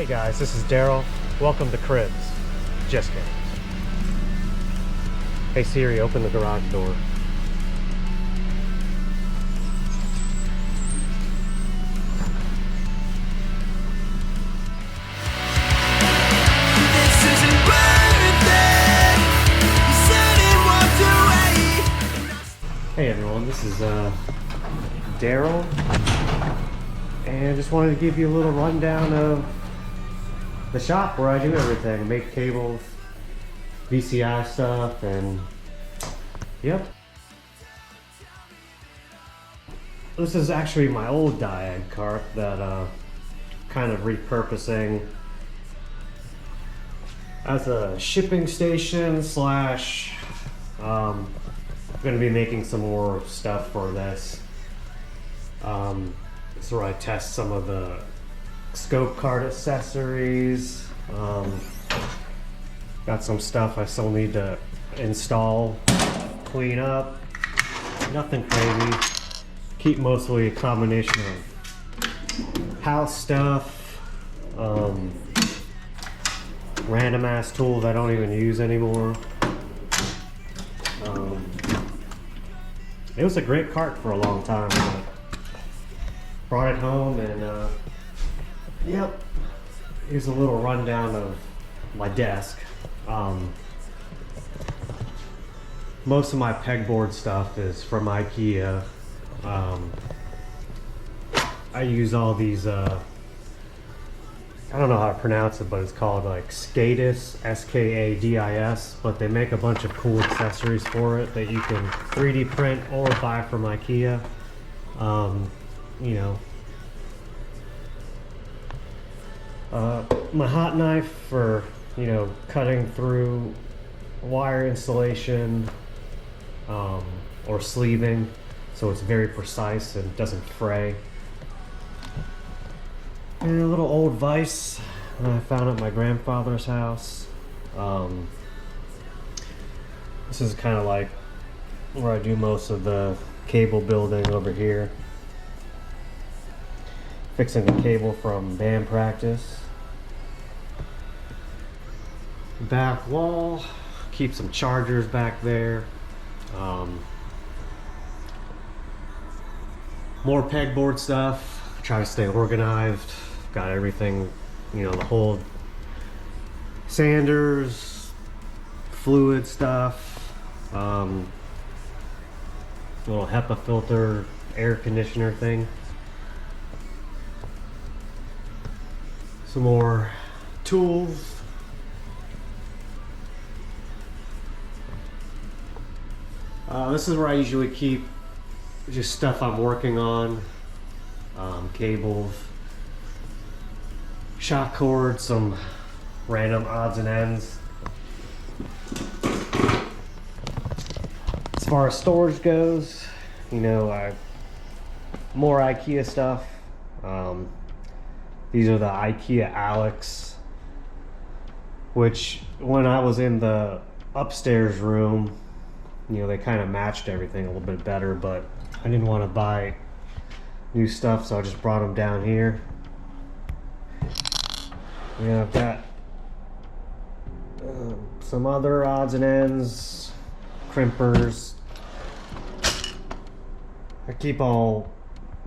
Hey guys, this is Daryl. Welcome to Cribs. Just kidding. Hey Siri, open the garage door. Hey everyone, this is Daryl, and just wanted to give you a little rundown of the shop where I do everything. Make cables, VCI stuff, and yep. This is actually my old Diag cart that kind of repurposing as a shipping station slash I'm going to be making some more stuff for this. This is where I test some of the scope card accessories. Got some stuff I still need to install, clean up. Nothing crazy. Keep mostly a combination of house stuff, random ass tools I don't even use anymore. It was a great cart for a long time. Brought it home and yep. Here's a little rundown of my desk. Most of my pegboard stuff is from IKEA. I use all these I don't know how to pronounce it, but it's called like Skadis, S-K-A-D-I-S, but they make a bunch of cool accessories for it that you can 3D print or buy from IKEA. You know, my hot knife for, you know, cutting through wire insulation or sleeving, so it's very precise and doesn't fray. And a little old vise I found at my grandfather's house. This is kind of like where I do most of the cable building over here. Fixing the cable from band practice. Back wall, keep some chargers back there. More pegboard stuff. Try to stay organized. Got everything, you know, the whole sanders, fluid stuff, little HEPA filter, air conditioner thing. Some more tools. This is where I usually keep just stuff I'm working on, cables, shock cords, some random odds and ends. As far as storage goes, you know, more IKEA stuff. These are the IKEA Alex, which when I was in the upstairs room, you know, they kind of matched everything a little bit better, but I didn't want to buy new stuff, so I just brought them down here. Yeah, I've got some other odds and ends, crimpers. I keep all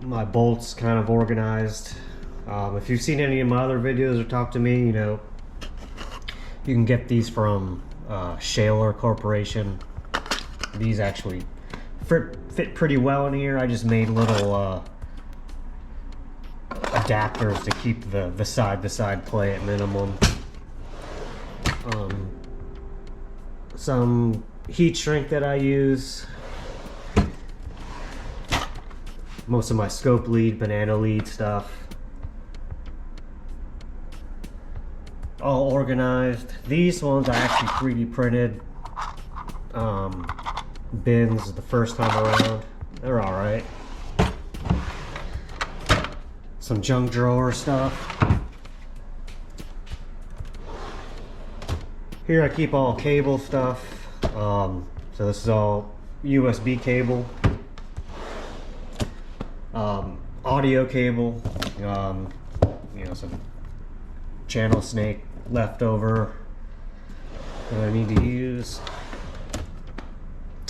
my bolts kind of organized. If you've seen any of my other videos or talked to me, you know, you can get these from Shaler Corporation. These actually fit pretty well in here. I just made little adapters to keep the side-to-side play at minimum. Some heat shrink that I use. Most of my scope lead, banana lead stuff. All organized. These ones I actually 3D printed. Bins the first time around. They're alright. Some junk drawer stuff. Here I keep all cable stuff. So this is all USB cable. Audio cable. You know, some channel snake leftover that I need to use.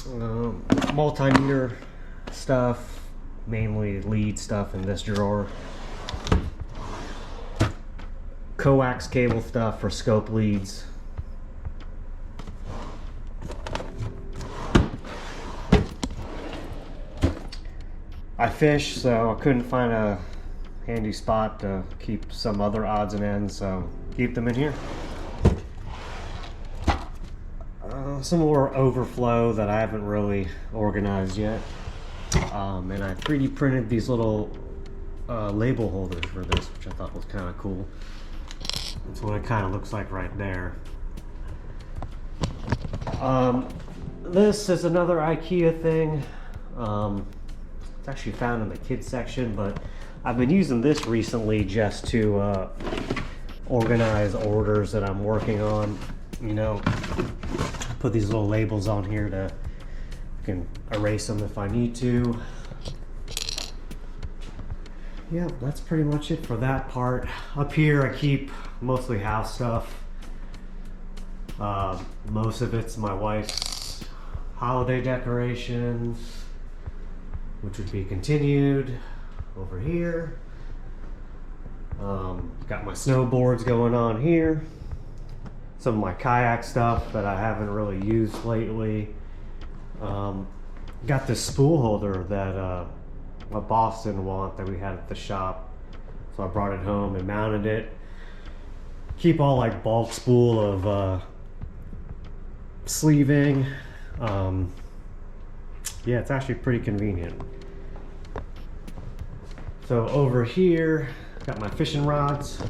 Multimeter stuff, mainly lead stuff in this drawer. Coax cable stuff for scope leads. I fish, so I couldn't find a handy spot to keep some other odds and ends, so keep them in here. Some more overflow that I haven't really organized yet. And I 3D printed these little label holders for this, which I thought was kind of cool. That's what it kind of looks like right there. This is another IKEA thing. It's actually found in the kids section, but I've been using this recently just to organize orders that I'm working on. You know, put these little labels on here to, I can erase them if I need to. Yeah, that's pretty much it for that part. Up here I keep mostly house stuff. Most of it's my wife's holiday decorations, which would be continued over here. Got my snowboards going on here. Some of my kayak stuff that I haven't really used lately. Got this spool holder that my boss didn't want, that we had at the shop, so I brought it home and mounted it. Keep all like bulk spool of sleeving. Yeah, it's actually pretty convenient. So over here, got my fishing rods.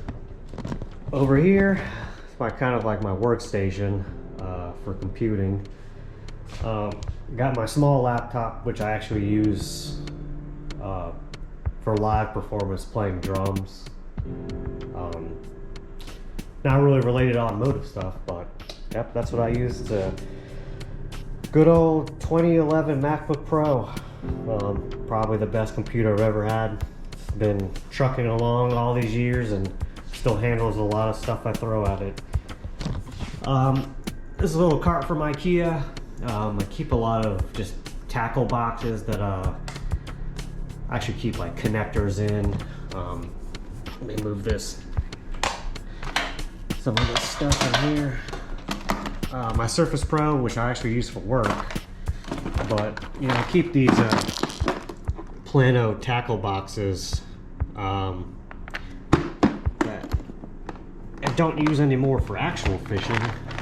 Over here, it's my kind of like my workstation for computing. Got my small laptop, which I actually use for live performance, playing drums. Not really related to automotive stuff, but yep, that's what I use. It's a good old 2011 MacBook Pro. Probably the best computer I've ever had. It's been trucking along all these years and still handles a lot of stuff I throw at it. This is a little cart from IKEA. I keep a lot of just tackle boxes that I actually keep like connectors in. Let me move this. Some of this stuff in here. My Surface Pro, which I actually use for work, but you know, I keep these Plano tackle boxes that I don't use anymore for actual fishing,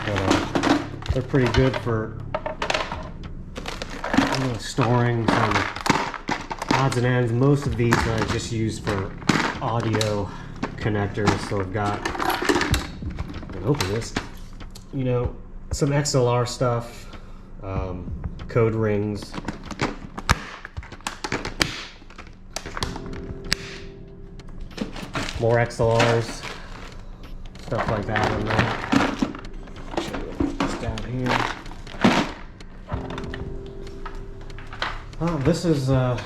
but they're pretty good for storing some odds and ends. Most of these I just use for audio connectors, so I've got, I can open this, you know, some XLR stuff, code rings, more XLRs, stuff like that in there. Show you what's down here. This is the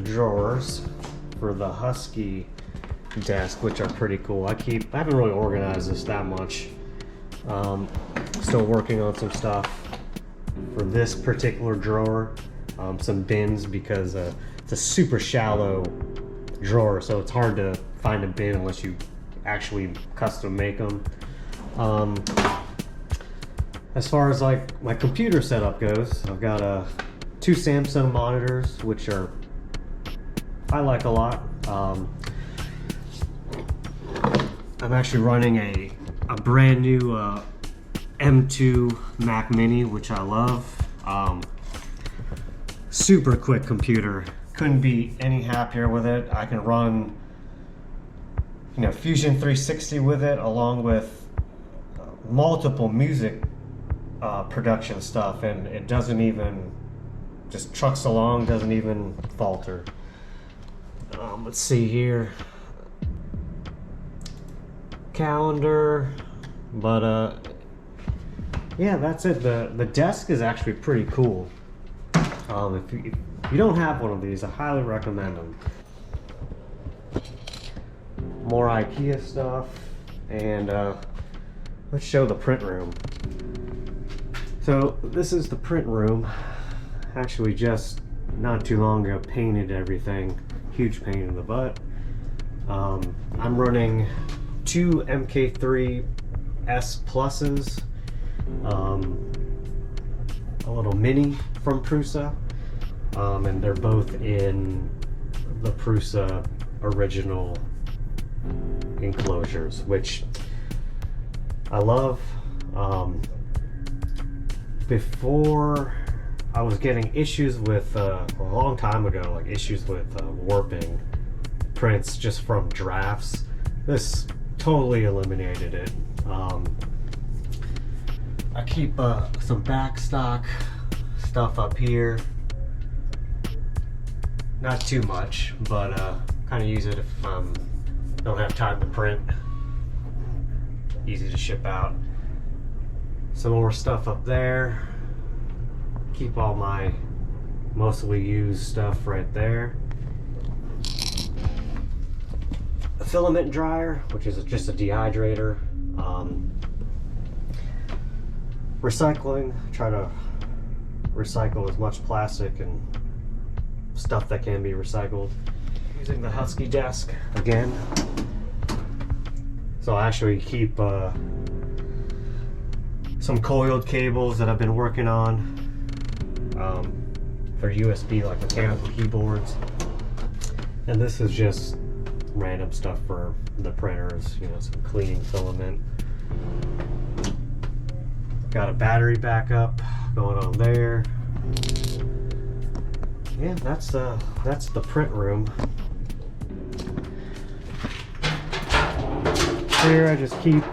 drawers for the Husky desk, which are pretty cool. I haven't really organized this that much. Still working on some stuff for this particular drawer. Some bins, because it's a super shallow drawer, so it's hard to find a bin unless you actually custom make them. As far as like my computer setup goes, I've got two Samsung monitors, which I like a lot. I'm actually running a brand new M2 Mac Mini, which I love. Super quick computer. Couldn't be any happier with it. I can run, you know, Fusion 360 with it, along with multiple music production stuff, and it doesn't even, just trucks along, doesn't even falter. Let's see here. Calendar, but yeah, that's it. The desk is actually pretty cool. If you don't have one of these, I highly recommend them. more IKEA stuff, and let's show the print room. So this is the print room. Actually, just not too long ago painted everything. Huge pain in the butt. I'm running two MK3 S Pluses, a little mini from Prusa, and they're both in the Prusa original enclosures, which I love. Before I was getting issues with, a long time ago, like issues with warping prints just from drafts. This totally eliminated it. I keep some back stock stuff up here. Not too much, but kind of use it if don't have time to print. Easy to ship out. Some more stuff up there. Keep all my mostly used stuff right there. A filament dryer, which is just a dehydrator. Recycling. Try to recycle as much plastic and stuff that can be recycled. Using the Husky desk again. So I actually keep some coiled cables that I've been working on for USB, like mechanical keyboards. And this is just random stuff for the printers, you know, some cleaning filament. Got a battery backup going on there. Yeah, that's the print room. Here I just keep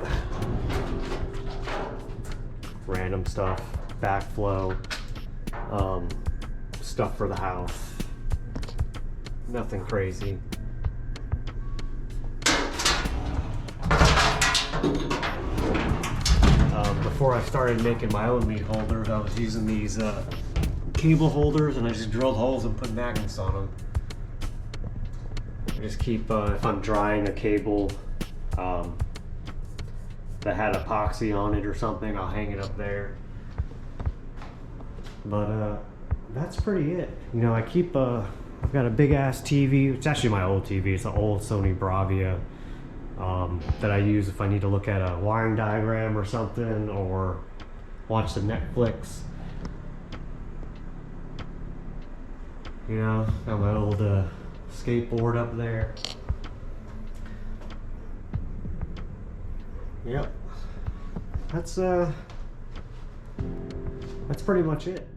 random stuff, backflow, stuff for the house. Nothing crazy. Before I started making my own meat holders, I was using these cable holders, and I just drilled holes and put magnets on them. I just keep, if I'm drying a cable that had epoxy on it or something, I'll hang it up there. But that's pretty it. You know, I keep, I've got a big ass TV. It's actually my old TV. It's an old Sony Bravia that I use if I need to look at a wiring diagram or something, or watch the Netflix. You know, got my old skateboard up there. Yep. That's pretty much it.